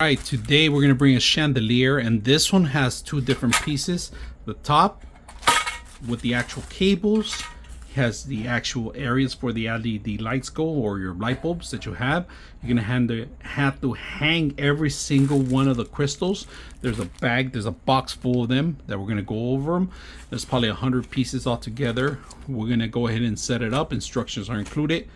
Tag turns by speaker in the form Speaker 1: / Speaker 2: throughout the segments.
Speaker 1: Alright, today we're going to bring a chandelier, and this one has two different pieces. The top with the actual cables has the actual areas for the LED lights go, or your light bulbs that you have. You're going to have to hang every single one of the crystals. There's a box full of them that we're going to go over them. There's probably 100 pieces altogether. We're going to go ahead and set it up. Instructions are included.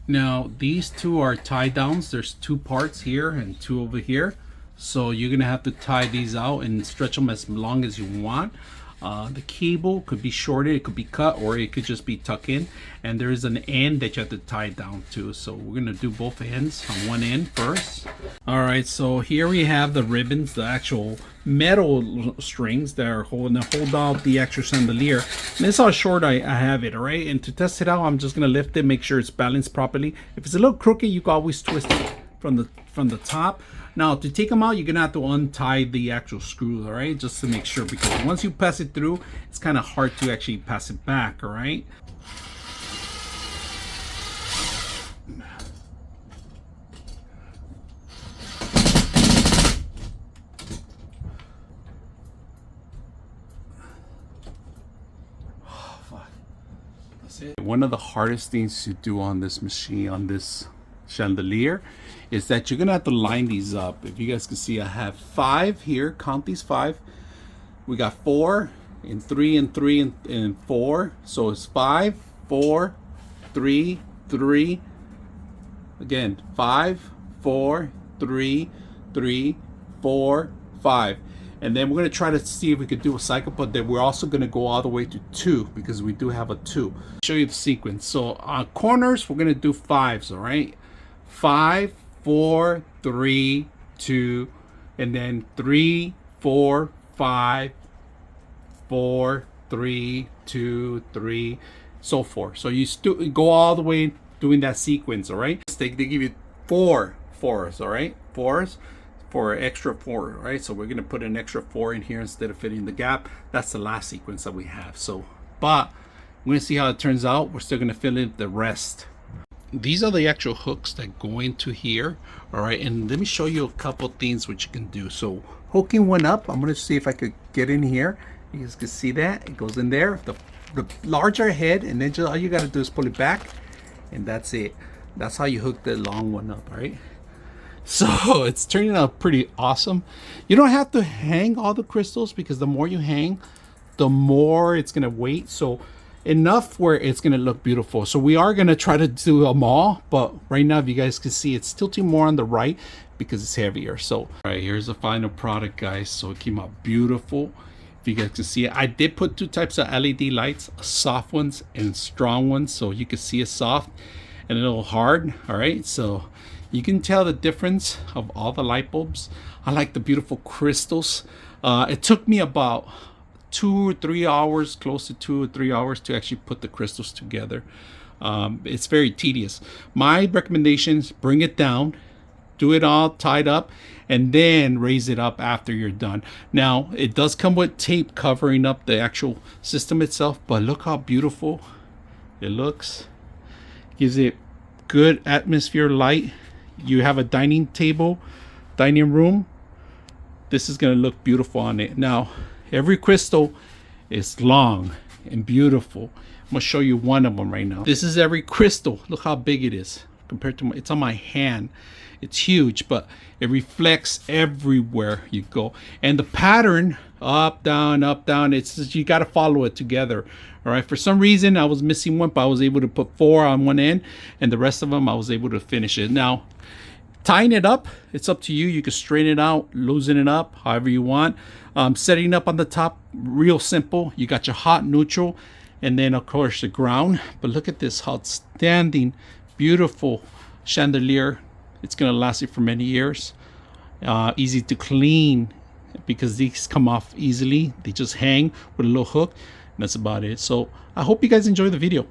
Speaker 1: Now these two are tie downs. There's two parts here and two over here, so you're gonna have to tie these out and stretch them as long as you want. The cable could be shorted, it could be cut, or it could just be tucked in, and there is an end that you have to tie down to. So we're gonna do both ends on one end first. All right, so here we have the ribbons, the actual metal strings that are hold out the actual chandelier. And this is how short I have it. All right, and to test it out, I'm just gonna lift it, make sure it's balanced properly. If it's a little crooked, you can always twist it from the top. Now to take them out, you're gonna have to untie the actual screws, all right, just to make sure, because once you pass it through, it's kind of hard to actually pass it back. All right, that's it. One of the hardest things to do on this machine, on this chandelier, is that you're gonna have to line these up. If you guys can see, I have 5 here. Count these 5. We got 4 and 3 and 3 and 4, so it's 5, 4, 3, 3. Again, 5, 4, 3, 3, 4, 5. And then we're going to try to see if we could do a cycle, but then we're also going to go all the way to 2, because we do have a 2. I'll show you the sequence. So on corners, we're going to do 5s, all right? 5, 4, 3, 2, and then 3, 4, 5, 4, 3, 2, 3, so forth. So you go all the way doing that sequence, all right? They give you 4 fours, all right? 4s for extra 4, right? So we're gonna put an extra 4 in here instead of fitting the gap. That's the last sequence that we have. So, but we're gonna see how it turns out. We're still gonna fill in the rest. These are the actual hooks that go into here, all right? And let me show you a couple things which you can do. So hooking one up, I'm gonna see if I could get in here. You guys can see that it goes in there, the larger head, and then just all you gotta do is pull it back, and that's it. That's how you hook the long one up, all right? So it's turning out pretty awesome. You don't have to hang all the crystals, because the more you hang, the more it's gonna weight. So enough where it's gonna look beautiful. So we are gonna try to do them all, but right now, if you guys can see, it's tilting more on the right because it's heavier. So all right, here's the final product, guys. So it came out beautiful. If you guys can see it, I did put 2 types of LED lights, soft ones and strong ones, so you can see it soft and a little hard. All right, so you can tell the difference of all the light bulbs. I like the beautiful crystals. It took me about 2 or 3 hours, close to 2 or 3 hours, to actually put the crystals together. It's very tedious. My recommendation is bring it down, do it all tied up, and then raise it up after you're done. Now it does come with tape covering up the actual system itself, but look how beautiful it looks. Gives it good atmosphere light. You have a dining room, this is going to look beautiful on it. Now every crystal is long and beautiful. I'm gonna show you one of them right now. This is every crystal. Look how big it is compared to it's on my hand. It's huge, but it reflects everywhere you go. And the pattern, up, down, it's just, you got to follow it together. All right, for some reason I was missing one, but I was able to put 4 on one end, and the rest of them I was able to finish it. Now tying it up, it's up to you. You can straighten it out, loosen it up, however you want. Setting up on the top, real simple. You got your hot, neutral, and then of course the ground. But look at this outstanding, beautiful chandelier. It's gonna last you for many years. Easy to clean, because these come off easily. They just hang with a little hook, and that's about it. So I hope you guys enjoy the video.